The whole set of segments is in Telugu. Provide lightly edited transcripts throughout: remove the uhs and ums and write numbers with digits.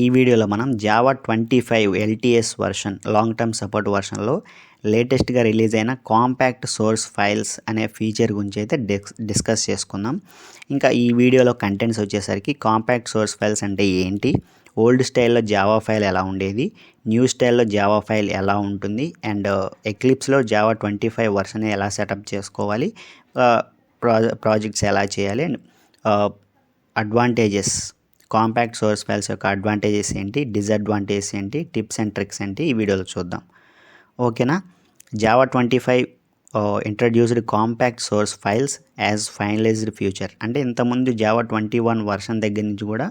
ఈ వీడియోలో మనం Java 25 LTS version long term support వర్షన్లో లేటెస్ట్గా రిలీజ్ అయిన కాంపాక్ట్ సోర్స్ ఫైల్స్ అనే ఫీచర్ గురించి అయితే డిస్కస్ చేసుకుందాం. ఇంకా ఈ వీడియోలో కంటెంట్స్ వచ్చేసరికి కాంపాక్ట్ సోర్స్ ఫైల్స్ అంటే ఏంటి, ఓల్డ్ స్టైల్లో జావా ఫైల్ ఎలా ఉండేది, న్యూ స్టైల్లో జావా ఫైల్ ఎలా ఉంటుంది, అండ్ ఎక్లిప్స్లో జావా 25 వర్షన్ ఎలా సెటప్ చేసుకోవాలి, ప్రాజెక్ట్స్ ఎలా చేయాలి, and advantages compact source files యొక్క అడ్వాంటేజెస్ ఏంటి, డిసడ్వాంటేజెస్ ఏంటి, టిప్స్ అండ్ ట్రిక్స్ ఏంటి ఈ వీడియోలో చూద్దాం. ఓకేనా. Java 25 introduced compact source files as finalized feature. అంటే ఇంతకుముందు జావా 21 వర్షన్ దగ్గర నుంచి కూడా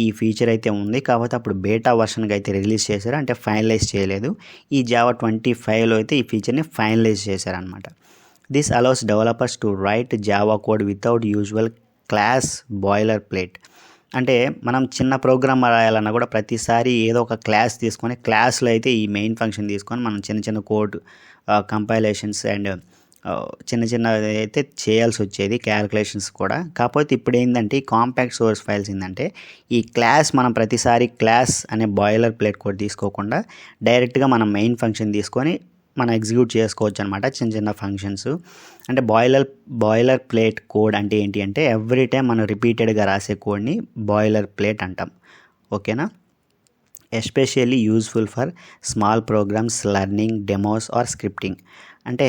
ఈ ఫీచర్ అయితే ఉంది, కాకపోతే అప్పుడు బేటా వర్షన్కి అయితే రిలీజ్ చేశారు, అంటే ఫైనలైజ్ చేయలేదు. ఈ జావా 25లో అయితే ఈ ఫీచర్ని ఫైనలైజ్ చేశారనమాట. This allows developers to right Java code without usual class boiler plate. అంటే మనం చిన్న ప్రోగ్రామ్ రాయాలన్నా కూడా ప్రతిసారి ఏదో ఒక క్లాస్ తీసుకొని క్లాస్లో అయితే ఈ మెయిన్ ఫంక్షన్ తీసుకొని మనం చిన్న చిన్న కోడ్ కంపైలేషన్స్ అండ్ చిన్న చిన్న అయితే చేయాల్సి వచ్చేది, క్యాలిక్యులేషన్స్ కూడా. కాకపోతే ఇప్పుడు ఏంటంటే ఈ కాంపాక్ట్ సోర్స్ ఫైల్స్ ఏంటంటే ఈ క్లాస్ మనం ప్రతిసారి క్లాస్ అనే బాయిలర్ ప్లేట్ కోడ్ తీసుకోకుండా డైరెక్ట్గా మనం మెయిన్ ఫంక్షన్ తీసుకొని మనం ఎగ్జిక్యూట్ చేసుకోవచ్చు అనమాట, చిన్న చిన్న ఫంక్షన్స్. అంటే బాయిలర్ ప్లేట్ కోడ్ అంటే ఏంటి అంటే ఎవ్రీ టైం మనం రిపీటెడ్గా రాసే కోడ్ని బాయిలర్ ప్లేట్ అంటాం. ఓకేనా. Especially useful for small programs, learning, demos or scripting. అంటే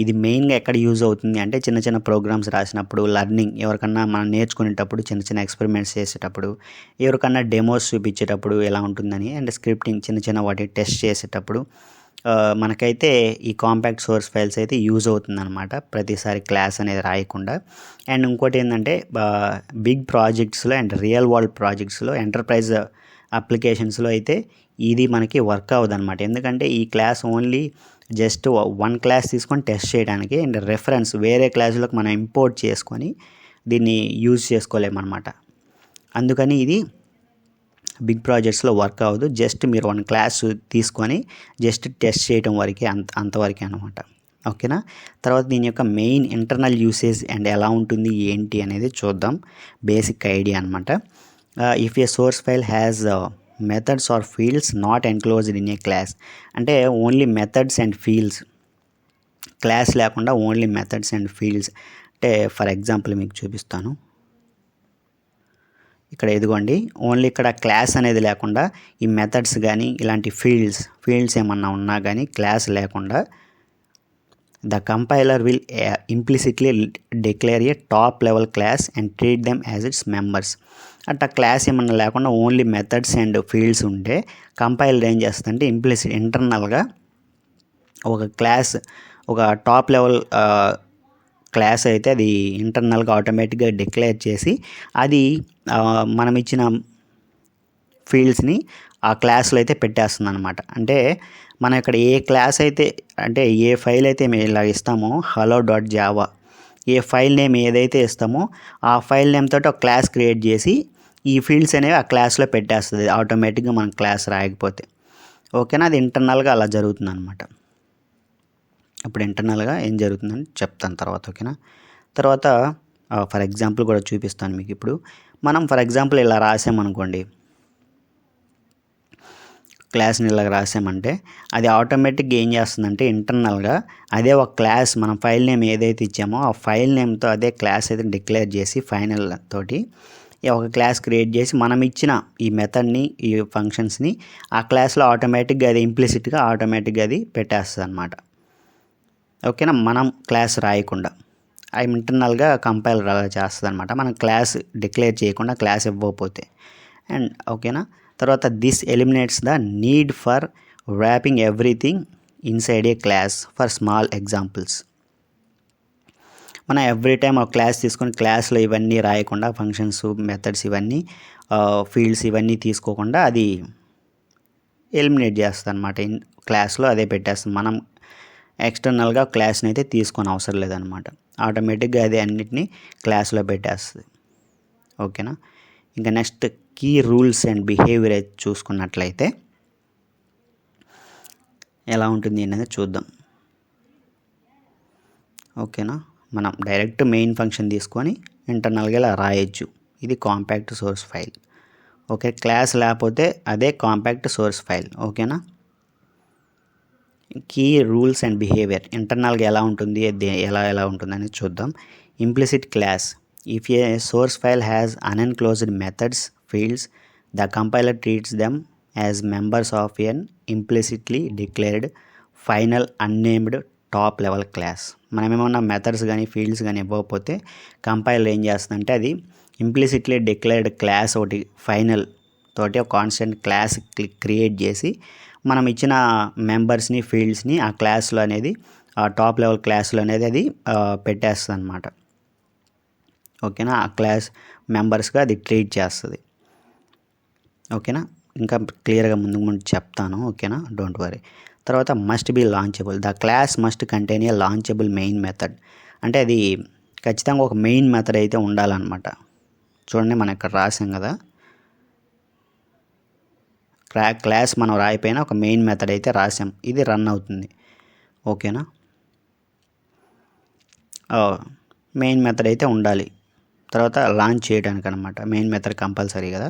ఇది మెయిన్గా ఎక్కడ యూజ్ అవుతుంది అంటే చిన్న చిన్న ప్రోగ్రామ్స్ రాసినప్పుడు, లెర్నింగ్ ఎవరికన్నా మనం నేర్చుకునేటప్పుడు, చిన్న చిన్న ఎక్స్పెరిమెంట్స్ చేసేటప్పుడు, ఎవరికన్నా డెమోస్ చూపించేటప్పుడు ఎలా ఉంటుందని, అండ్ స్క్రిప్టింగ్ చిన్న చిన్న వాటి టెస్ట్ చేసేటప్పుడు మనకైతే ఈ కాంపాక్ట్ సోర్స్ ఫైల్స్ అయితే యూజ్ అవుతుందన్నమాట, ప్రతిసారి క్లాస్ అనేది రాయకుండా. అండ్ ఇంకోటి ఏంటంటే బిగ్ ప్రాజెక్ట్స్లో అండ్ రియల్ వరల్డ్ ప్రాజెక్ట్స్లో, ఎంటర్ప్రైజ్ అప్లికేషన్స్లో అయితే ఇది మనకి వర్క్ అవ్వదు అనమాట. ఎందుకంటే ఈ class only just one class తీసుకొని టెస్ట్ చేయడానికి, అండ్ రెఫరెన్స్ వేరే క్లాసులోకి మనం ఇంపోర్ట్ చేసుకొని దీన్ని యూజ్ చేసుకోలేమన్నమాట. అందుకని ఇది బిగ్ ప్రాజెక్ట్స్లో వర్క్ అవ్వదు. జస్ట్ మీరు వన్ క్లాస్ తీసుకొని జస్ట్ టెస్ట్ చేయడం వరకే, అంతవరకే అనమాట. ఓకేనా. తర్వాత దీని యొక్క మెయిన్ ఇంటర్నల్ యూసేజ్ అండ్ ఎలా ఉంటుంది ఏంటి అనేది చూద్దాం, బేసిక్ ఐడియా అనమాట. If a source file has methods or fields not enclosed in a class. అంటే only methods and fields, class లేకుండా ఓన్లీ మెథడ్స్ అండ్ ఫీల్డ్స్. అంటే ఫర్ ఎగ్జాంపుల్ మీకు చూపిస్తాను. ఇక్కడ ఎదుగోండి, ఓన్లీ ఇక్కడ క్లాస్ అనేది లేకుండా ఈ మెథడ్స్ కానీ ఇలాంటి ఫీల్డ్స్ ఏమన్నా ఉన్నా కానీ క్లాస్ లేకుండా the compiler will implicitly declare a top level class and treat them as its members. అట్లా క్లాస్ ఏమన్నా లేకుండా ఓన్లీ మెథడ్స్ అండ్ ఫీల్డ్స్ ఉంటే కంపైలర్ ఏం చేస్తుందంటే ఇంటర్నల్గా ఒక క్లాస్, ఒక టాప్ లెవెల్ క్లాస్ అయితే అది ఇంటర్నల్గా ఆటోమేటిక్గా డిక్లేర్ చేసి అది మనం ఇచ్చిన ఫీల్డ్స్ని ఆ క్లాస్లో అయితే పెట్టేస్తుంది అనమాట. అంటే మనం ఇక్కడ ఏ క్లాస్ అయితే, అంటే ఏ ఫైల్ అయితే మేము ఇలా ఇస్తామో hello.java, ఏ ఫైల్ నేమ్ ఏదైతే ఇస్తామో ఆ ఫైల్ నేమ్ తోటి ఒక క్లాస్ క్రియేట్ చేసి ఈ ఫీల్డ్స్ అనేవి ఆ క్లాస్లో పెట్టేస్తుంది ఆటోమేటిక్గా మనం క్లాస్ రాయకపోతే. ఓకేనా. అది ఇంటర్నల్గా అలా జరుగుతుంది అనమాట. ఇప్పుడు ఇంటర్నల్గా ఏం జరుగుతుందని చెప్తాను తర్వాత. ఓకేనా. తర్వాత ఫర్ ఎగ్జాంపుల్ కూడా చూపిస్తాను మీకు. ఇప్పుడు మనం ఫర్ ఎగ్జాంపుల్ ఇలా రాసామనుకోండి, క్లాస్ని ఇలా రాసామంటే అది ఆటోమేటిక్గా ఏం చేస్తుందంటే ఇంటర్నల్గా అదే ఒక క్లాస్, మనం ఫైల్ నేమ్ ఏదైతే ఇచ్చామో ఆ ఫైల్ నేమ్తో అదే క్లాస్ అయితే డిక్లేర్ చేసి ఫైనల్ తోటి ఒక క్లాస్ క్రియేట్ చేసి మనం ఇచ్చిన ఈ మెథడ్ని, ఈ ఫంక్షన్స్ని ఆ క్లాస్లో ఆటోమేటిక్గా అది ఇంప్లిసిట్గా ఆటోమేటిక్గా అది పెట్టేస్తుంది అనమాట. ఓకేనా. మనం క్లాస్ రాయకుండా ఇంటర్నల్గా కంపైలర్ అలా చేస్తుంది అనమాట, మనం క్లాస్ డిక్లేర్ చేయకుండా, క్లాస్ ఇవ్వకపోతే. అండ్ ఓకేనా. తర్వాత this eliminates the need for wrapping everything inside a class for small examples. మనం ఎవ్రీ టైం ఒక క్లాస్ తీసుకొని క్లాస్లో ఇవన్నీ రాయకుండా, ఫంక్షన్స్, మెథడ్స్, ఇవన్నీ ఫీల్డ్స్ ఇవన్నీ తీసుకోకుండా అది ఎలిమినేట్ చేస్తుంది అనమాట. క్లాస్లో అదే పెట్టేస్తుంది. మనం ఎక్స్టర్నల్గా క్లాస్ని అయితే తీసుకొని అవసరం లేదనమాట, ఆటోమేటిక్గా అదే అన్నిటినీ క్లాస్లో పెట్టేస్తుంది. ఓకేనా. ఇంకా next key rules and behaviour అయితే చూసుకున్నట్లయితే ఎలా ఉంటుంది అనేది చూద్దాం. ఓకేనా. మనం డైరెక్ట్ మెయిన్ ఫంక్షన్ తీసుకొని ఇంటర్నల్గా ఇలా రాయొచ్చు. ఇది compact source file. Okay, class లేకపోతే అదే కాంపాక్ట్ సోర్స్ ఫైల్. ఓకేనా. కీ రూల్స్ అండ్ బిహేవియర్ ఇంటర్నల్గా ఎలా ఉంటుంది, ఎలా ఉంటుంది అనేది చూద్దాం. Implicit class. If a source file has unenclosed methods fields, the compiler treats them as members of an implicitly declared final unnamed top level class. మనం ఏమన్నా మెథడ్స్ కానీ ఫీల్డ్స్ కానీ ఇవ్వకపోతే కంపైలర్ ఏం చేస్తుందంటే అది ఇంప్లిసిట్లీ డిక్లేర్డ్ క్లాస్ ఒకటి ఫైనల్ తోటి ఒక కాన్స్టెంట్ క్లాస్ క్రియేట్ చేసి మనం ఇచ్చిన మెంబర్స్ని ఫీల్డ్స్ని ఆ క్లాస్లో అనేది ఆ టాప్ లెవెల్ క్లాస్లో అనేది అది పెట్టేస్తుంది అనమాట. ఓకేనా. ఆ క్లాస్ మెంబర్స్గా అది ట్రీట్ చేస్తుంది. ఓకేనా. ఇంకా క్లియర్గా ముందు చెప్తాను. ఓకేనా, డోంట్ వరీ. తర్వాత must be launchable. The class must contain a launchable main method. అంటే అది ఖచ్చితంగా ఒక మెయిన్ మెథడ్ అయితే ఉండాలన్నమాట. చూడండి మనం ఇక్కడ రాసాం కదా, క్లాస్ మనం రాయిపోయినా ఒక మెయిన్ మెథడ్ అయితే రాసాం, ఇది రన్ అవుతుంది. ఓకేనా. మెయిన్ మెథడ్ అయితే ఉండాలి. తర్వాత లాంచ్ చేయడానికి అనమాట మెయిన్ మెథడ్ కంపల్సరీ కదా.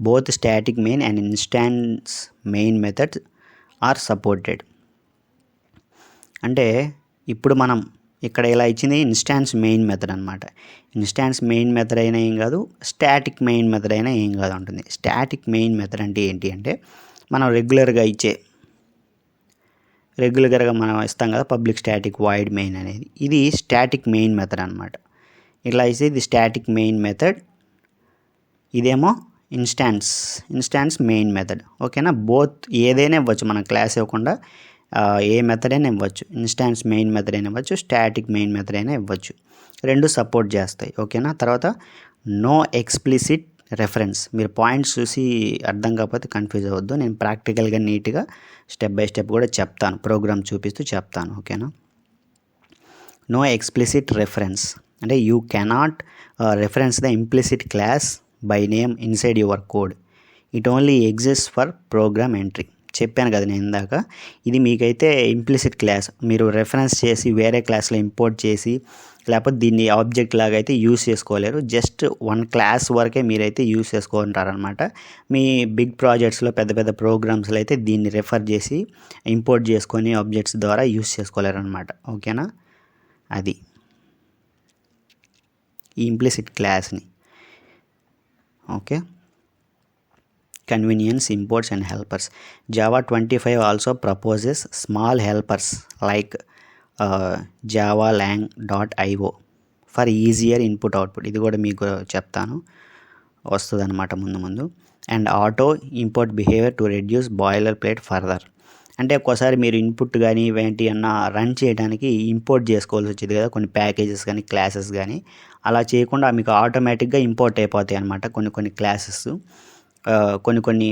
Both static main and instance main methods are supported. అంటే ఇప్పుడు మనం ఇక్కడ ఇలా ఇచ్చింది ఇన్స్టాన్స్ మెయిన్ మెథడ్ అనమాట. ఇన్స్టాన్స్ మెయిన్ మెథడ్ అయినా ఏం కాదు, స్టాటిక్ మెయిన్ మెథడ్ అయినా ఏం కాదు ఉంటుంది. స్టాటిక్ మెయిన్ మెథడ్ అంటే ఏంటి అంటే మనం రెగ్యులర్గా మనం ఇస్తాం కదా పబ్లిక్ స్టాటిక్ వాయిడ్ మెయిన్ అనేది, ఇది స్టాటిక్ మెయిన్ మెథడ్ అనమాట. ఇట్లా అయితే ఇది స్టాటిక్ మెయిన్ మెథడ్, ఇదేమో ఇన్స్టాన్స్ మెయిన్ మెథడ్. ఓకేనా. బోత్ ఏదైనా ఇవ్వచ్చు, మనం క్లాస్ ఇవ్వకుండా ఏ మెథడ్ అయినా ఇవ్వచ్చు. ఇన్స్టాన్స్ మెయిన్ మెథడ్ అయినా ఇవ్వచ్చు, స్టాటిక్ మెయిన్ మెథడ్ అయినా ఇవ్వచ్చు, రెండు సపోర్ట్ చేస్తాయి. ఓకేనా. తర్వాత నో ఎక్స్ప్లిసిట్ రెఫరెన్స్. మీరు పాయింట్స్ చూసి అర్థం కాకపోతే కన్ఫ్యూజ్ అవ్వద్దు, నేను ప్రాక్టికల్గా నీట్గా స్టెప్ బై స్టెప్ కూడా చెప్తాను, ప్రోగ్రామ్ చూపిస్తూ చెప్తాను. ఓకేనా. నో ఎక్స్ప్లిసిట్ రెఫరెన్స్ అంటే you cannot reference the implicit class by name inside your code. It only exist for program entry. చెప్పాను కదా నేను ఇందాక, ఇది మీకైతే ఇంప్లిసిట్ క్లాస్ మీరు రెఫరెన్స్ చేసి వేరే క్లాస్లో ఇంపోర్ట్ చేసి లేకపోతే దీన్ని ఆబ్జెక్ట్ లాగా అయితే యూస్ చేసుకోలేరు. జస్ట్ వన్ క్లాస్ వరకే మీరైతే యూస్ చేసుకుంటారనమాట. మీ బిగ్ ప్రాజెక్ట్స్లో పెద్ద పెద్ద ప్రోగ్రామ్స్లో అయితే దీన్ని రెఫర్ చేసి ఇంపోర్ట్ చేసుకొని ఆబ్జెక్ట్స్ ద్వారా యూస్ చేసుకోలేరు అనమాట. ఓకేనా. అది ఈ ఇంప్లిసిట్ క్లాస్ని. Okay. Convenience imports and helpers. Java 25 also proposes small helpers like javalang.io for easier input output. ఇది కూడా మీకు చెప్తాను, వస్తుంది అనమాట ముందు. And auto import behaviour to reduce boiler plate further. అంటే ఒక్కోసారి మీరు ఇన్పుట్ కానీ ఇవేంటి అన్న రన్ చేయడానికి ఇంపోర్ట్ చేసుకోవాల్సి వచ్చేది కదా, కొన్ని ప్యాకేజెస్ కానీ క్లాసెస్ కానీ. అలా చేయకుండా మీకు ఆటోమేటిక్గా ఇంపోర్ట్ అయిపోతాయి అనమాట కొన్ని క్లాసెస్, కొన్ని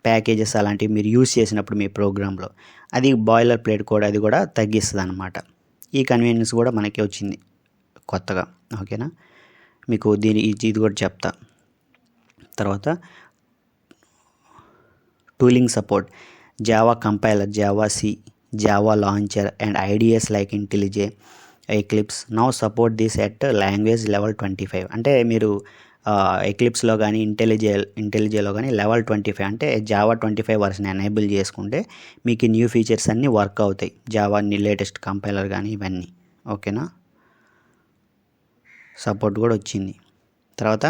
ప్యాకేజెస్ అలాంటివి మీరు యూస్ చేసినప్పుడు మీ ప్రోగ్రాంలో అది బాయిలర్ ప్లేట్ కూడా అది కూడా తగ్గిస్తుంది అనమాట. ఈ కన్వీనియన్స్ కూడా మనకి వచ్చింది కొత్తగా. ఓకేనా. మీకు ఇది కూడా చెప్తా. తర్వాత tooling support. Java compiler, Java C, Java launcher and IDEs like IntelliJ, Eclipse now support this at language level 25. అంటే మీరు ఎక్లిప్స్లో కానీ ఇంటెలిజేలో కానీ లెవెల్ 25 అంటే జావా 25 వర్షన్ ఎనేబుల్ చేసుకుంటే మీకు న్యూ ఫీచర్స్ అన్నీ వర్క్ అవుతాయి, జావా లేటెస్ట్ కంపైలర్ కానీ ఇవన్నీ. ఓకేనా. సపోర్ట్ కూడా వచ్చింది. తర్వాత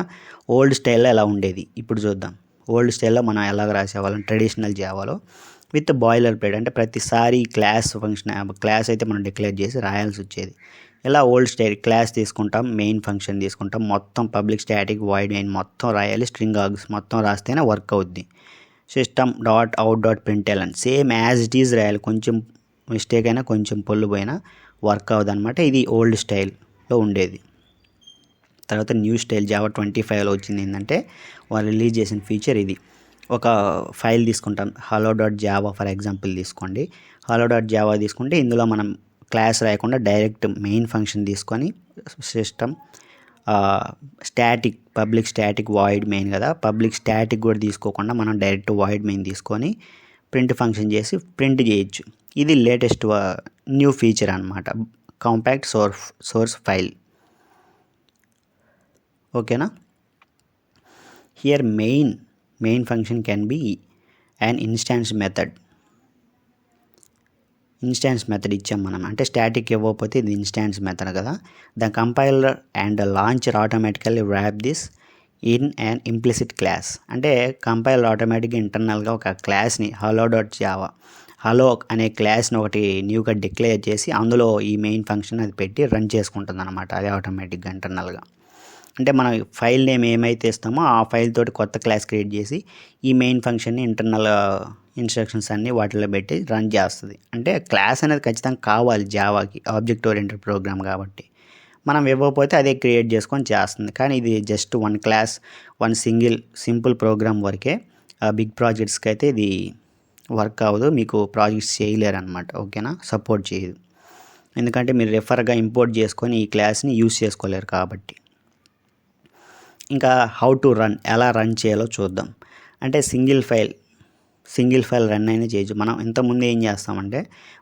ఓల్డ్ స్టైల్లో ఎలా ఉండేది ఇప్పుడు చూద్దాం. ఓల్డ్ స్టైల్లో మనం ఎలాగ రాసేవాళ్ళం ట్రెడిషనల్ జావాలో విత్ బాయిలర్ ప్లేట్. అంటే ప్రతిసారి క్లాస్ అయితే మనం డిక్లేర్ చేసి రాయాల్సి వచ్చేది. ఇలా ఓల్డ్ స్టైల్ క్లాస్ తీసుకుంటాం, మెయిన్ ఫంక్షన్ తీసుకుంటాం, మొత్తం పబ్లిక్ స్టాటిక్ వాయిడ్ మెయిన్ మొత్తం రాయాలి, స్ట్రింగ్ ఆర్గ్స్ మొత్తం రాస్తేనే వర్క్ అవుద్ది. system.out.println same as it is రాయాలి, కొంచెం మిస్టేక్ అయినా కొంచెం పొల్లు పోయినా వర్క్ అవుతుంది అనమాట. ఇది ఓల్డ్ స్టైల్లో ఉండేది. తర్వాత న్యూ స్టైల్ జావా 25లో వచ్చింది ఏంటంటే వాళ్ళు రిలీజ్ చేసిన ఫీచర్ ఇది. ఒక ఫైల్ తీసుకుంటాం, hello.java ఫర్ ఎగ్జాంపుల్ తీసుకోండి. hello.java తీసుకుంటే ఇందులో మనం క్లాస్ రాయకుండా డైరెక్ట్ మెయిన్ ఫంక్షన్ తీసుకొని system public static void main కదా, పబ్లిక్ స్టాటిక్ కూడా తీసుకోకుండా మనం డైరెక్ట్ వాయిడ్ మెయిన్ తీసుకొని ప్రింట్ ఫంక్షన్ చేసి ప్రింట్ చేయొచ్చు. ఇది లేటెస్ట్ న్యూ ఫీచర్ అనమాట, కాంపాక్ట్ సోర్స్ ఫైల్. ఓకేనా. Here main main function can be and instance method ఇచ్చాం మనం, అంటే స్టాటిక్ ఇవ్వకపోతే ఇది ఇన్స్టాన్స్ మెథడ్ కదా. The compiler and launcher automatically rap this in and implicit class, అంటే కంపైలర్ ఆటోమేటిక్గా ఇంటర్నల్గా ఒక క్లాస్ని hello.java హలో అనే క్లాస్ని ఒకటి న్యూగా డిక్లేర్ చేసి అందులో ఈ మెయిన్ ఫంక్షన్ అది పెట్టి రన్ చేసుకుంటుంది అనమాట, అదే ఆటోమేటిక్గా ఇంటర్నల్గా. అంటే మనం ఫైల్ నేమ్ ఏమైతే ఇస్తామో ఆ ఫైల్ తోటి కొత్త క్లాస్ క్రియేట్ చేసి ఈ మెయిన్ ఫంక్షన్ని ఇంటర్నల్ ఇన్స్ట్రక్షన్స్ అన్నీ వాటిలో పెట్టి రన్ చేస్తుంది. అంటే క్లాస్ అనేది ఖచ్చితంగా కావాలి జావాకి, ఆబ్జెక్ట్ ఓరియంటెడ్ ప్రోగ్రామ్ కాబట్టి. మనం ఇవ్వకపోతే అదే క్రియేట్ చేసుకొని చేస్తుంది. కానీ ఇది just one class, one simple program వరకే. బిగ్ ప్రాజెక్ట్స్కి అయితే ఇది వర్క్ అవ్వదు, మీకు ప్రాజెక్ట్స్ చేయలేరు అనమాట. ఓకేనా, సపోర్ట్ చేయదు, ఎందుకంటే మీరు రెఫర్గా ఇంపోర్ట్ చేసుకొని ఈ క్లాస్ని యూస్ చేసుకోలేరు కాబట్టి. ఇంకా హౌ టు రన్, ఎలా రన్ చేయాలో చూద్దాం. అంటే సింగిల్ ఫైల్ రన్ అయినా చేయొచ్చు. మనం ఇంతకుముందు ఏం చేస్తామంటే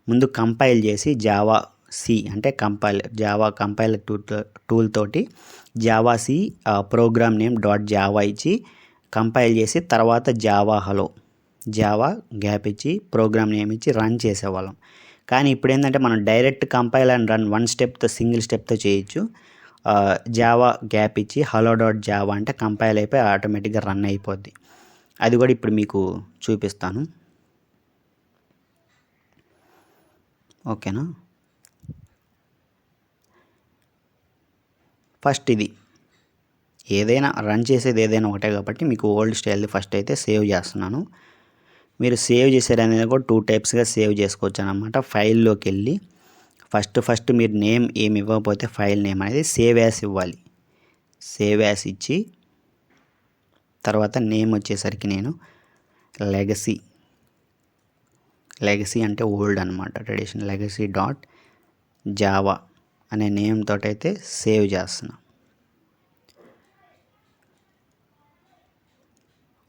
ముందు కంపైల్ చేసి జావా సి అంటే జావా కంపైలర్ టూల్ తోటి Java C program name .java ఇచ్చి కంపైల్ చేసి తర్వాత జావా గ్యాప్ ఇచ్చి ప్రోగ్రామ్ నేమ్ ఇచ్చి రన్ చేసేవాళ్ళం. కానీ ఇప్పుడు ఏంటంటే మనం direct compile and run single స్టెప్తో చేయొచ్చు. జావా గ్యాప్ ఇచ్చి hello.java అంటే కంపైల్ అయిపోయి ఆటోమేటిక్గా రన్ అయిపోద్ది. అది కూడా ఇప్పుడు మీకు చూపిస్తాను. ఓకేనా, ఫస్ట్ ఇది ఏదైనా రన్ చేసేది ఏదైనా ఒకటే కాబట్టి మీకు ఓల్డ్ స్టైల్ది ఫస్ట్ అయితే సేవ్ చేస్తున్నాను. మీరు సేవ్ చేసేది కూడా 2 టైప్స్గా సేవ్ చేసుకోవచ్చు అన్నమాట. ఫైల్లోకి వెళ్ళి ఫస్ట్ మీరు నేమ్ ఏమి ఇవ్వకపోతే ఫైల్ నేమ్ అనేది సేవ్ యాస్ ఇవ్వాలి. సేవ్ యాస్ ఇచ్చి తర్వాత నేమ్ వచ్చేసరికి నేను లెగసీ అంటే ఓల్డ్ అనమాట, ట్రెడిషన్ legacy.java అనే నేమ్ తోటైతే సేవ్ చేస్తున్నా.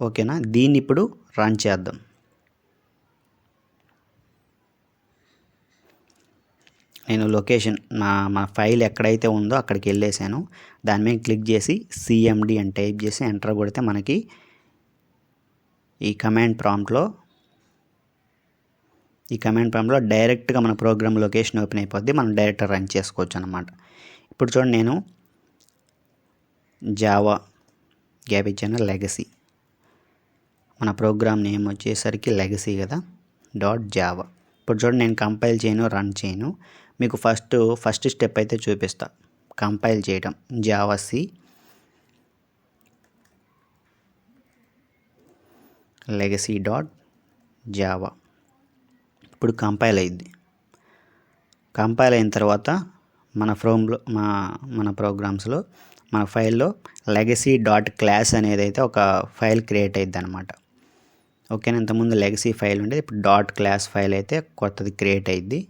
ఓకేనా, దీన్ని ఇప్పుడు రన్ చేద్దాం. నేను లొకేషన్ మా ఫైల్ ఎక్కడైతే ఉందో అక్కడికి వెళ్ళేసాను. దాని మీద క్లిక్ చేసి cmd అని టైప్ చేసి ఎంటర్ కొడితే మనకి ఈ కమాండ్ ప్రాంప్ట్లో డైరెక్ట్గా మన ప్రోగ్రామ్ లొకేషన్ ఓపెన్ అయిపోద్ది. మనం డైరెక్ట్ రన్ చేసుకోవచ్చు అనమాట. ఇప్పుడు చూడండి, నేను జావా గ్యాప్ ఇచ్చాను, లెగసీ, మన ప్రోగ్రామ్ నేమ్ వచ్చేసరికి లెగసీ కదా .java. ఇప్పుడు చూడండి, నేను కంపైల్ చేయను, రన్ చేయను. మీకు ఫస్ట్ స్టెప్ అయితే చూపిస్తా, కంపైల్ చేయడం. జావా సి legacy.java ఇప్పుడు కంపైల్ అయింది. కంపైల్ అయిన తర్వాత మన ప్రోగ్రామ్స్లో మన ఫైల్లో legacy.class అనేది అయితే ఒక ఫైల్ క్రియేట్ అయ్యిద్ది అనమాట. ఓకేనా, ఇంతకుముందు లెగసీ ఫైల్ ఉండేది, ఇప్పుడు .class ఫైల్ అయితే కొత్తది క్రియేట్ అయ్యిద్ది,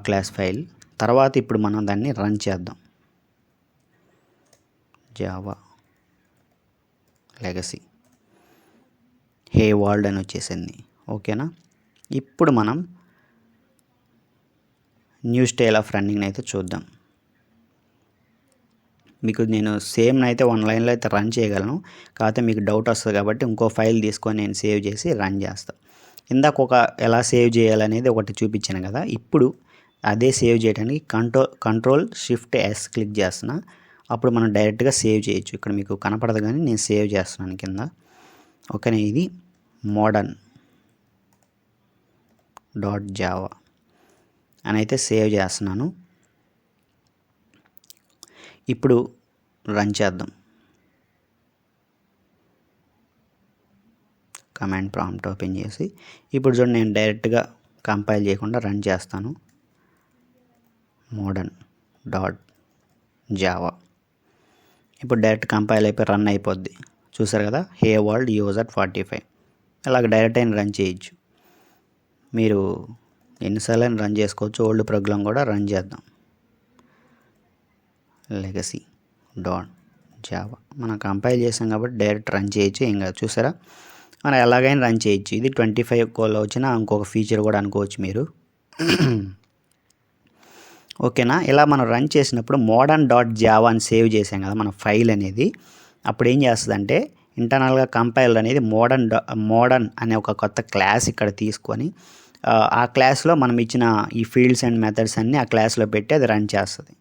.class ఫైల్. తర్వాత ఇప్పుడు మనం దాన్ని రన్ చేద్దాం. జావా లెగసీ హే వరల్డ్ అని వచ్చేసింది. ఓకేనా, ఇప్పుడు మనం న్యూ స్టైల్ ఆఫ్ రన్నింగ్ అయితే చూద్దాం. మీకు నేను సేమ్ అయితే 1 లైన్లో అయితే రన్ చేయగలను, కాకపోతే మీకు డౌట్ వస్తుంది కాబట్టి ఇంకో ఫైల్ తీసుకొని నేను సేవ్ చేసి రన్ చేస్తాను. ఇందాక ఎలా సేవ్ చేయాలనేది ఒకటి చూపించాను కదా, ఇప్పుడు అదే సేవ్ చేయడానికి Ctrl+Shift+S క్లిక్ చేస్తున్నా. అప్పుడు మనం డైరెక్ట్గా సేవ్ చేయొచ్చు. ఇక్కడ మీకు కనపడదు కానీ నేను సేవ్ చేస్తున్నాను కింద. ఓకేనా, ఇది modern.java అని అయితే సేవ్ చేస్తున్నాను. ఇప్పుడు రన్ చేద్దాం. కమాండ్ ప్రాంప్ట్ ఓపెన్ చేసి ఇప్పుడు చూడండి, నేను డైరెక్ట్గా కంపైల్ చేయకుండా రన్ చేస్తాను. modern.java ఇప్పుడు డైరెక్ట్ కంపైల్ అయిపోయి రన్ అయిపోద్ది. చూసారు కదా, హే వరల్డ్ యూజర్ 45 ఇలాగ డైరెక్ట్ అయిన రన్ చేయొచ్చు. మీరు ఎన్నిసార్లు రన్ చేసుకోవచ్చు. ఓల్డ్ ప్రోగ్రామ్ కూడా రన్ చేద్దాం. legacy.java మనం కంపైల్ చేసాం కాబట్టి డైరెక్ట్ రన్ చేయొచ్చు, ఏం కాదు. చూసారా, మనం ఎలాగైనా రన్ చేయొచ్చు. ఇది 25 కోల్లో వచ్చిన ఇంకొక ఫీచర్ కూడా అనుకోవచ్చు మీరు. ఓకేనా, ఇలా మనం రన్ చేసినప్పుడు modern.java అని సేవ్ చేసాం కదా మన ఫైల్ అనేది, అప్పుడు ఏం చేస్తుందంటే ఇంటర్నల్గా కంపైలర్ అనేది మోడర్న్ అనే ఒక కొత్త క్లాస్ ఇక్కడ తీసుకొని ఆ క్లాస్లో మనం ఇచ్చిన ఈ ఫీల్డ్స్ అండ్ మెథడ్స్ అన్నీ ఆ క్లాస్లో పెట్టి అది రన్ చేస్తుంది.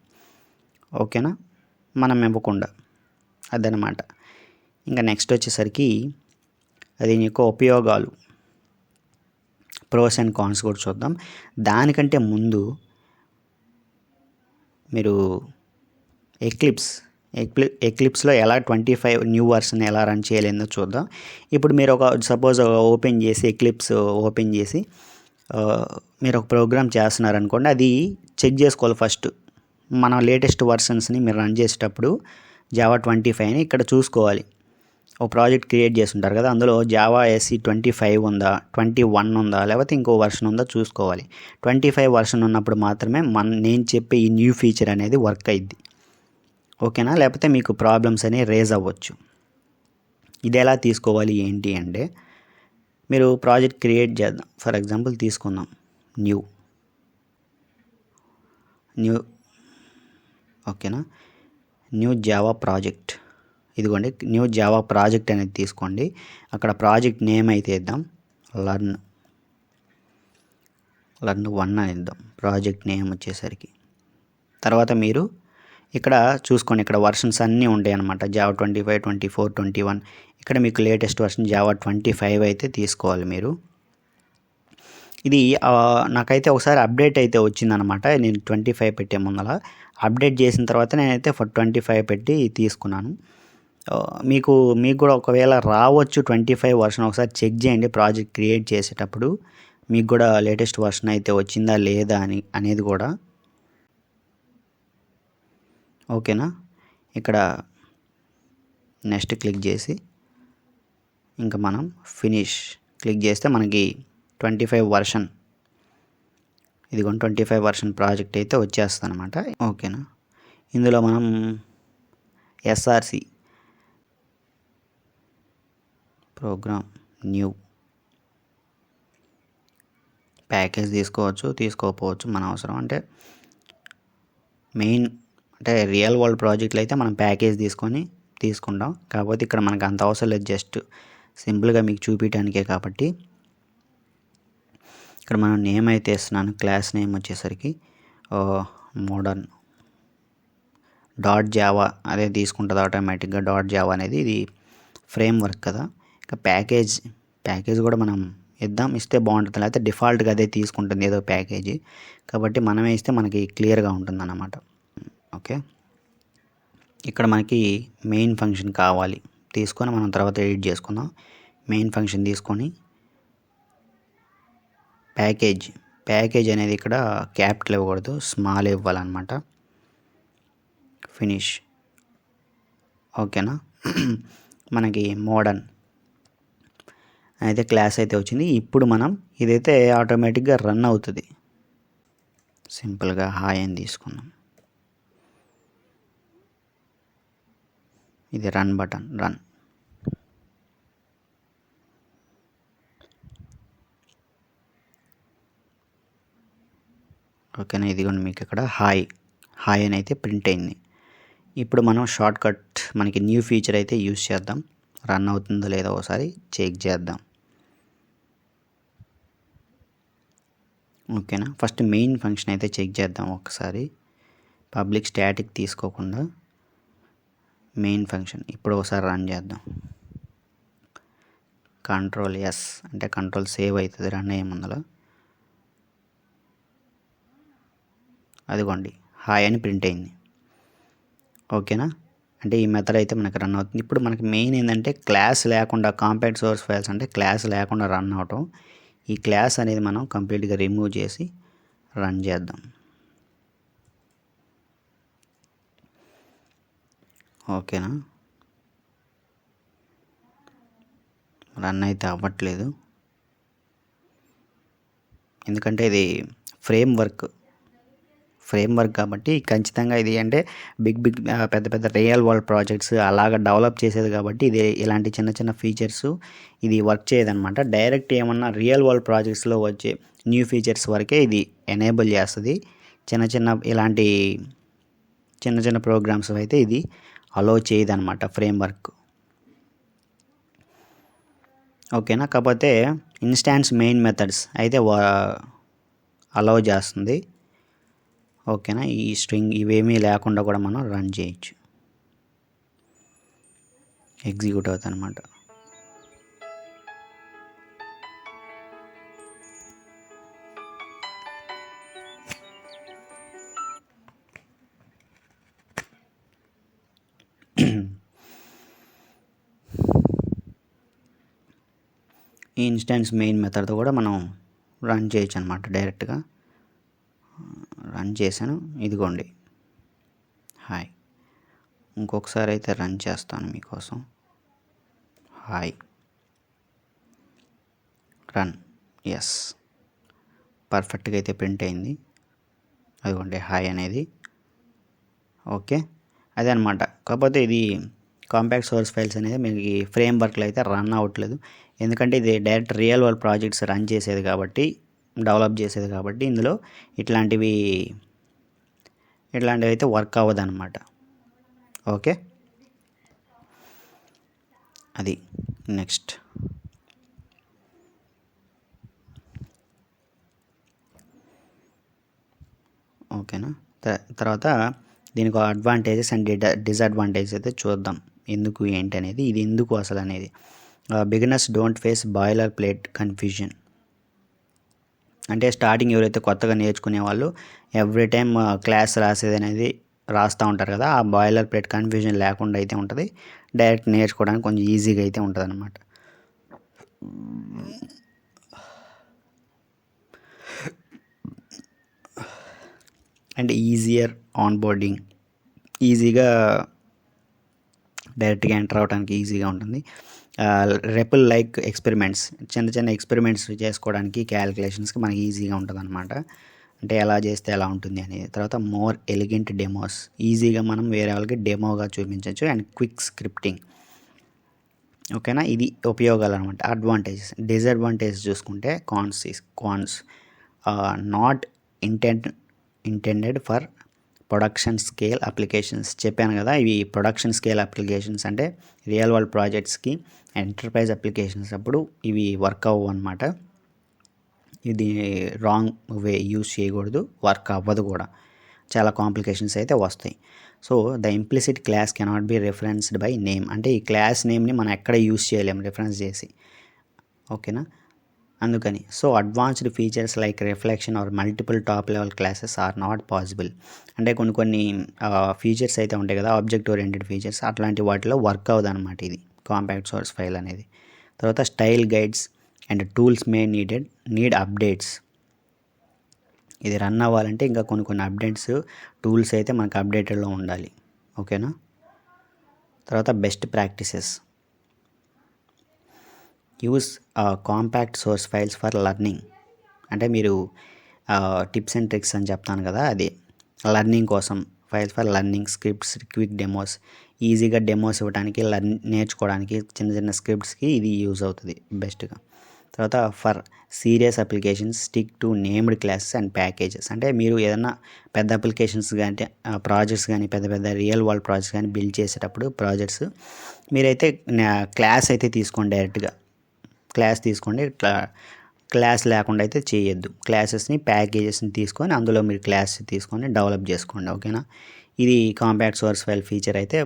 ఓకేనా, మనం ఇవ్వకుండా. అదనమాట. ఇంకా నెక్స్ట్ వచ్చేసరికి అది యొక్క ఉపయోగాలు, ప్రోస్ అండ్ కాన్స్ కూడా చూద్దాం. దానికంటే ముందు మీరు ఎక్లిప్స్లో ఎలా 25 న్యూ వర్షన్ ఎలా రన్ చేయలేదో చూద్దాం. ఇప్పుడు మీరు సపోజ్ ఓపెన్ చేసి ఎక్లిప్స్ ఓపెన్ చేసి మీరు ఒక ప్రోగ్రామ్ చేస్తున్నారనుకోండి, అది చెక్ చేసుకోవాలి ఫస్ట్. మన లేటెస్ట్ వర్షన్స్ని మీరు రన్ చేసేటప్పుడు జావా 25ని ఇక్కడ చూసుకోవాలి. ఒక ప్రాజెక్ట్ క్రియేట్ చేసి ఉంటారు కదా, అందులో జావా SE 25 ఉందా, 21 ఉందా, లేకపోతే ఇంకో వర్షన్ ఉందా చూసుకోవాలి. 25 వర్షన్ ఉన్నప్పుడు మాత్రమే నేను చెప్పే ఈ న్యూ ఫీచర్ అనేది వర్క్ అయ్యిద్ది. ఓకేనా, లేకపోతే మీకు ప్రాబ్లమ్స్ అనేవి రేజ్ అవ్వచ్చు. ఇది ఎలా తీసుకోవాలి ఏంటి అంటే, మీరు ప్రాజెక్ట్ క్రియేట్ చేద్దాం. ఫర్ ఎగ్జాంపుల్ తీసుకుందాం న్యూ ఓకేనా, న్యూ జావా ప్రాజెక్ట్. ఇదిగోండి న్యూ జావా ప్రాజెక్ట్ అనేది తీసుకోండి. అక్కడ ప్రాజెక్ట్ నేమ్ అయితే ఇద్దాం లర్న్ 1 అని ఇద్దాం ప్రాజెక్ట్ నేమ్ వచ్చేసరికి. తర్వాత మీరు ఇక్కడ చూసుకోండి, ఇక్కడ వర్షన్స్ అన్నీ ఉంటాయి అన్నమాట. జావా 25, 24, 21. ఇక్కడ మీకు లేటెస్ట్ వర్షన్ జావా 25 అయితే తీసుకోవాలి మీరు. ఇది నాకైతే ఒకసారి అప్డేట్ అయితే వచ్చిందనమాట. నేను 25 పెట్టే ముందల అప్డేట్ చేసిన తర్వాత నేనైతే 25 పెట్టి తీసుకున్నాను. మీకు కూడా ఒకవేళ రావచ్చు 25 వర్షన్. ఒకసారి చెక్ చేయండి ప్రాజెక్ట్ క్రియేట్ చేసేటప్పుడు, మీకు కూడా లేటెస్ట్ వర్షన్ అయితే వచ్చిందా లేదా అనేది కూడా. ఓకేనా, ఇక్కడ నెక్స్ట్ క్లిక్ చేసి ఇంకా మనం ఫినిష్ క్లిక్ చేస్తే మనకి 25 వర్షన్, ఇదిగోండి 25 వర్షన్ ప్రాజెక్ట్ అయితే వచ్చేస్తుంది అనమాట. ఓకేనా, ఇందులో మనం SRC ప్రోగ్రామ్ న్యూ ప్యాకేజ్ తీసుకోకపోవచ్చు, మన అవసరం. అంటే రియల్ వరల్డ్ ప్రాజెక్టులు అయితే మనం ప్యాకేజ్ తీసుకుంటాం. కాకపోతే ఇక్కడ మనకు అంత అవసరం లేదు, జస్ట్ సింపుల్గా మీకు చూపించడానికే కాబట్టి. ఇక్కడ మనం నేమ్ అయితే ఇస్తున్నాను. క్లాస్ నేమ్ వచ్చేసరికి మోడర్న్ .java అదే తీసుకుంటుంది ఆటోమేటిక్గా. .java అనేది ఇది ఫ్రేమ్ వర్క్ కదా. ఇంకా ప్యాకేజ్ కూడా మనం ఇస్తే బాగుంటుంది, లేకపోతే డిఫాల్ట్గా అదే తీసుకుంటుంది ఏదో ప్యాకేజీ. కాబట్టి మనమే ఇస్తే మనకి క్లియర్గా ఉంటుంది అన్నమాట. ఓకే, ఇక్కడ మనకి మెయిన్ ఫంక్షన్ కావాలి, తీసుకొని మనం తర్వాత ఎడిట్ చేసుకుందాం. మెయిన్ ఫంక్షన్ తీసుకొని ప్యాకేజ్ అనేది ఇక్కడ క్యాపిటల్ ఇవ్వకూడదు, స్మాల్ ఇవ్వాలన్నమాట. ఫినిష్. ఓకేనా, మనకి మోడర్న్ అయితే క్లాస్ అయితే వచ్చింది. ఇప్పుడు మనం ఇదైతే ఆటోమేటిక్గా రన్ అవుతుంది. సింపుల్గా హాయ్ అని తీసుకున్నాం. ఇది రన్ బటన్, రన్. ఓకేనా, ఇదిగోండి మీకు ఇక్కడ హాయ్ అని అయితే ప్రింట్ అయింది. ఇప్పుడు మనం షార్ట్ కట్ మనకి న్యూ ఫీచర్ అయితే యూజ్ చేద్దాం. రన్ అవుతుందో లేదో ఒకసారి చెక్ చేద్దాం. ఓకేనా, ఫస్ట్ మెయిన్ ఫంక్షన్ అయితే చెక్ చేద్దాం ఒకసారి. పబ్లిక్ స్టాటిక్ తీసుకోకుండా మెయిన్ ఫంక్షన్ ఇప్పుడు ఒకసారి రన్ చేద్దాం. కంట్రోల్ S అంటే కంట్రోల్ సేవ్ అవుతుంది రన్ అయ్యే ముందల. అదిగోండి హాయ్ అని ప్రింట్ అయింది. ఓకేనా, అంటే ఈ మెథడ్ అయితే మనకి రన్ అవుతుంది. ఇప్పుడు మనకి మెయిన్ ఏంటంటే క్లాస్ లేకుండా, కాంపాక్ట్ సోర్స్ ఫైల్స్ అంటే క్లాస్ లేకుండా రన్ అవటం. ఈ క్లాస్ అనేది మనం కంప్లీట్గా రిమూవ్ చేసి రన్ చేద్దాం. ఓకేనా, రన్ అయితే అవ్వట్లేదు, ఎందుకంటే ఇది ఫ్రేమ్ వర్క్ కాబట్టి ఖచ్చితంగా ఇది అంటే పెద్ద రియల్ వరల్డ్ ప్రాజెక్ట్స్ అలాగ డెవలప్ చేసేది కాబట్టి ఇది ఇలాంటి చిన్న ఫీచర్స్ ఇది వర్క్ చేయదన్నమాట. డైరెక్ట్ ఏమన్నా రియల్ వరల్డ్ ప్రాజెక్ట్స్లో వచ్చే న్యూ ఫీచర్స్ వరకే ఇది ఎనేబుల్ చేస్తుంది. ఇలాంటి చిన్న ప్రోగ్రామ్స్ అయితే ఇది అలో చేయదన్నమాట ఫ్రేమ్ వర్క్. ఓకేనా. కాకపోతే ఇన్స్టాన్స్ మెయిన్ మెథడ్స్ అయితే అలౌ చేస్తుంది. ఓకేనా. ఈ స్ట్రింగ్ ఇవేమీ లేకుండా కూడా మనం రన్ చేయొచ్చు, ఎగ్జిక్యూట్ అవుతుంది అనమాట. ఈ ఇన్స్టాన్స్ మెయిన్ మెథడ్తో కూడా మనం రన్ చేయొచ్చు అనమాట. డైరెక్ట్గా రన్ చేశాను, ఇదిగోండి హాయ్. ఇంకొకసారి అయితే రన్ చేస్తాను మీకోసం. Hi run. ఎస్, పర్ఫెక్ట్గా అయితే ప్రింట్ అయింది. అదిగోండి హాయ్ అనేది. ఓకే, అదే అనమాట. కాకపోతే ఇది కాంపాక్ట్ సోర్స్ ఫైల్స్ అనేది మీకు ఫ్రేమ్ వర్క్లో అయితే రన్ అవ్వట్లేదు. ఎందుకంటే ఇది direct real world projects run చేసేది కాబట్టి, డెవలప్ చేసేది కాబట్టి ఇందులో ఇట్లాంటివి అయితే వర్క్ అవ్వదు అనమాట. ఓకే, అది నెక్స్ట్. ఓకేనా. తర్వాత దీనికి అడ్వాంటేజెస్ అండ్ డిసడ్వాంటేజెస్ అయితే చూద్దాం, ఎందుకు ఏంటి అనేది. ఇది ఎందుకు అసలు అనేది. Beginners don't face boiler plate confusion. అంటే స్టార్టింగ్ ఎవరైతే కొత్తగా నేర్చుకునే వాళ్ళు ఎవ్రీ టైం క్లాస్ రాసేది అనేది రాస్తూ ఉంటారు కదా, ఆ బాయిలర్ ప్లేట్ కన్ఫ్యూజన్ లేకుండా అయితే ఉంటుంది. డైరెక్ట్ నేర్చుకోవడానికి కొంచెం ఈజీగా అయితే ఉంటుంది అనమాట. అండ్ ఈజియర్ ఆన్ బోర్డింగ్, ఈజీగా డైరెక్ట్గా ఎంటర్ అవడానికి ఈజీగా ఉంటుంది. రెపుల్ లైక్ ఎక్స్పెరిమెంట్స్, చిన్న చిన్న ఎక్స్పెరిమెంట్స్ చేసుకోవడానికి, క్యాలిక్యులేషన్స్కి మనకి ఈజీగా ఉంటుంది అనమాట. అంటే ఎలా చేస్తే ఎలా ఉంటుంది అనేది. తర్వాత మోర్ ఎలిగెంట్ డెమోస్, ఈజీగా మనం వేరే వాళ్ళకి డెమోగా చూపించవచ్చు. And quick scripting. ఓకేనా, ఇది ఉపయోగాలు అనమాట. అడ్వాంటేజెస్. డిసడ్వాంటేజెస్ చూసుకుంటే cons not intended for production scale applications. చెప్పాను కదా, ఇవి ప్రొడక్షన్ స్కేల్ అప్లికేషన్స్ అంటే రియల్ వరల్డ్ ప్రాజెక్ట్స్కి, ఎంటర్ప్రైజ్ అప్లికేషన్స్ అప్పుడు ఇవి వర్క్ అవ్వవు అనమాట. ఇది రాంగ్ వే యూజ్ చేయకూడదు, వర్క్ అవ్వదు కూడా, చాలా కాంప్లికేషన్స్ అయితే వస్తాయి. So the implicit class cannot be referenced by name, అంటే ఈ క్లాస్ నేమ్ని మనం ఎక్కడ యూజ్ చేయలేము రిఫరెన్స్ చేసి. ఓకేనా, అందుకని. So advanced features like reflection or multiple top level classes are not possible. అంటే కొన్ని ఫీచర్స్ అయితే ఉంటాయి కదా, ఆబ్జెక్ట్ ఓరియంటెడ్ ఫీచర్స్, అట్లాంటి వాటిలో వర్క్ అవ్వదు అనమాట ఇది కాంపాక్ట్ సోర్స్ ఫైల్ అనేది. తర్వాత style guides and tools may need updates. ఇది రన్ అవ్వాలంటే ఇంకా కొన్ని అప్డేట్స్, టూల్స్ అయితే మనకు అప్డేటెడ్లో ఉండాలి. ఓకేనా. తర్వాత best practices. Use compact source files for learning. అంటే మీరు టిప్స్ అండ్ ట్రిక్స్ అని చెప్తాను కదా, అది లర్నింగ్ కోసం. Files for learning, scripts, quick demos, ఈజీగా డెమోస్ ఇవ్వడానికి, నేర్చుకోవడానికి, చిన్న చిన్న స్క్రిప్ట్స్కి ఇది యూజ్ అవుతుంది బెస్ట్గా. తర్వాత for serious applications stick to named classes and packages. అంటే మీరు ఏదైనా పెద్ద అప్లికేషన్స్ కానీ, ప్రాజెక్ట్స్ కానీ, పెద్ద రియల్ వరల్డ్ ప్రాజెక్ట్స్ కానీ బిల్డ్ చేసేటప్పుడు ప్రాజెక్ట్స్ మీరైతే క్లాస్ అయితే తీసుకోండి, డైరెక్ట్గా క్లాస్ తీసుకోండి. క్లాస్ లేకుండా అయితే చేయొద్దు. క్లాసెస్ని, ప్యాకేజెస్ని తీసుకొని అందులో మీరు క్లాస్ తీసుకొని డెవలప్ చేసుకోండి. ఓకేనా. ఇది కాంపాక్ట్ సోర్స్ ఫైల్ ఫీచర్ అయితే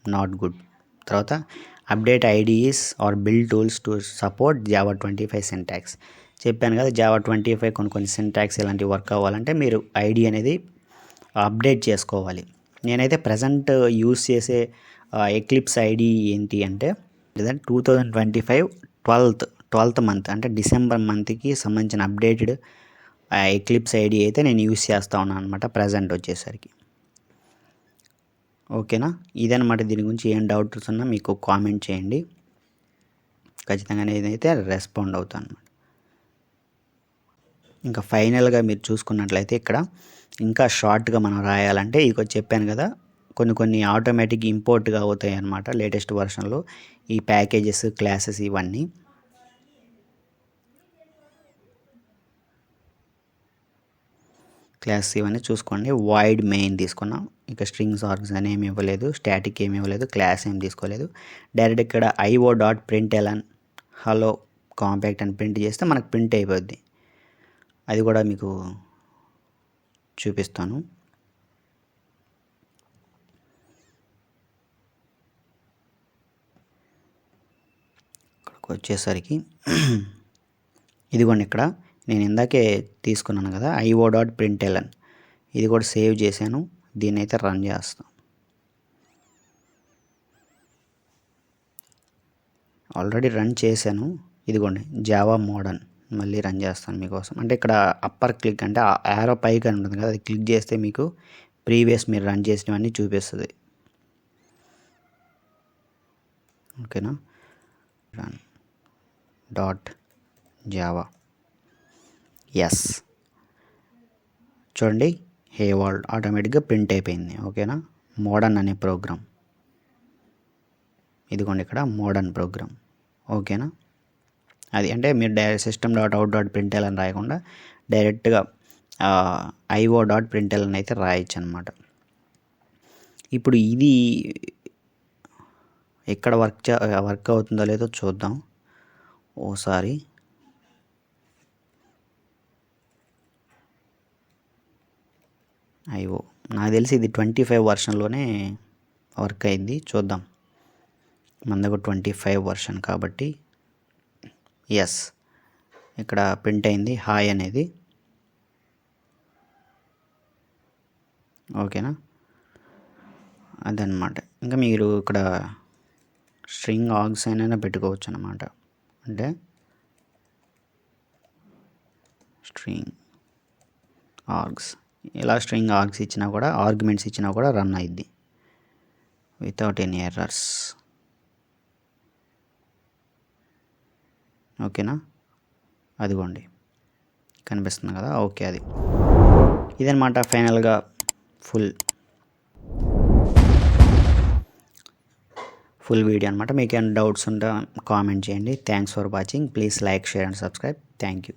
నాట్ గుడ్. తర్వాత update IDEs or build tools to support Java 25 syntax. చెప్పాను కదా, జావా 25 కొన్ని సింటాక్స్ ఇలాంటివి వర్క్ అవ్వాలంటే మీరు ఐడి అనేది అప్డేట్ చేసుకోవాలి. నేనైతే ప్రజెంట్ యూస్ చేసే ఎక్లిప్స్ ఐడి ఏంటి అంటే 2025 12th మంత్, అంటే డిసెంబర్ మంత్కి సంబంధించిన అప్డేటెడ్ ఎక్లిప్స్ ఐడి అయితే నేను యూస్ చేస్తూ ఉన్నాను అనమాట ప్రజెంట్ వచ్చేసరికి. ఓకేనా, ఇదనమాట. దీని గురించి ఏం డౌట్స్ ఉన్నా మీకు కామెంట్ చేయండి, ఖచ్చితంగా నేనైతే రెస్పాండ్ అవుతాను అనమాట. ఇంకా ఫైనల్గా మీరు చూసుకున్నట్లయితే ఇక్కడ ఇంకా షార్ట్గా మనం రాయాలంటే ఇక చెప్పాను కదా, కొన్ని ఆటోమేటిక్ ఇంపోర్ట్గా అవుతాయి అన్నమాట లేటెస్ట్ వర్షన్లో ఈ ప్యాకేజెస్, క్లాసెస్ ఇవన్నీ. క్లాస్ ఇవన్నీ చూసుకోండి. వాయిడ్ మెయిన్ తీసుకున్నాం, ఇక స్ట్రింగ్స్ ఆర్గ్స్ అని ఏమి ఇవ్వలేదు, స్టాటిక్ ఏమి ఇవ్వలేదు, క్లాస్ ఏమి తీసుకోలేదు. డైరెక్ట్ ఇక్కడ IO.println హలో కాంపాక్ట్ అని ప్రింట్ చేస్తే మనకు ప్రింట్ అయిపోద్ది. అది కూడా మీకు చూపిస్తాను. ఇక్కడికి వచ్చేసరికి ఇదిగోండి, ఇక్కడ నేను ఇందాకే తీసుకున్నాను కదా io.println, ఇది కూడా సేవ్ చేశాను. దీన్ని అయితే రన్ చేస్తాను. ఆల్రెడీ రన్ చేశాను. ఇదిగోండి జావా మోడర్న్, మళ్ళీ రన్ చేస్తాను మీకోసం. అంటే ఇక్కడ అప్పర్ క్లిక్ అంటే యారో పైకి అని ఉంటుంది కదా, అది క్లిక్ చేస్తే మీకు ప్రీవియస్ మీరు రన్ చేసినవన్నీ చూపిస్తుంది. ఓకేనా, రన్ .java. ఎస్, చూడండి హే వరల్డ్ ఆటోమేటిక్గా ప్రింట్ అయిపోయింది. ఓకేనా, మోడర్న్ అనే ప్రోగ్రామ్ ఇదిగోండి, ఇక్కడ మోడర్న్ ప్రోగ్రామ్. ఓకేనా, అది అంటే మీరు డైరెక్ట్ system.out.println అని రాయకుండా డైరెక్ట్గా io.println అయితే రాయొచ్చు అనమాట. ఇప్పుడు ఇది ఎక్కడ వర్క్ అవుతుందో లేదో చూద్దాం ఓసారి. నాకు తెలిసి ఇది 25 వర్షన్లోనే వర్క్ అయింది. చూద్దాం, మన దగ్గర 25 వర్షన్ కాబట్టి. ఎస్, ఇక్కడ ప్రింట్ అయింది హాయ్ అనేది. ఓకేనా, అదనమాట. ఇంకా మీరు ఇక్కడ స్ట్రింగ్ ఆర్గ్స్ అయినా పెట్టుకోవచ్చు అనమాట. అంటే స్ట్రింగ్ ఆర్గ్స్, ఇలా స్ట్రింగ్ ఆర్గ్స్ ఇచ్చినా కూడా, ఆర్గ్యుమెంట్స్ ఇచ్చినా కూడా రన్ అయ్యిద్ది వితౌట్ ఎనీ ఎర్రర్స్. ఓకేనా, అదిగోండి కనిపిస్తుంది కదా. ఓకే, అది ఇదనమాట ఫైనల్గా ఫుల్ వీడియో అనమాట. మీకు ఏమైనా డౌట్స్ ఉంటే కామెంట్ చేయండి. Thanks for watching. Please like, share and subscribe. Thank you.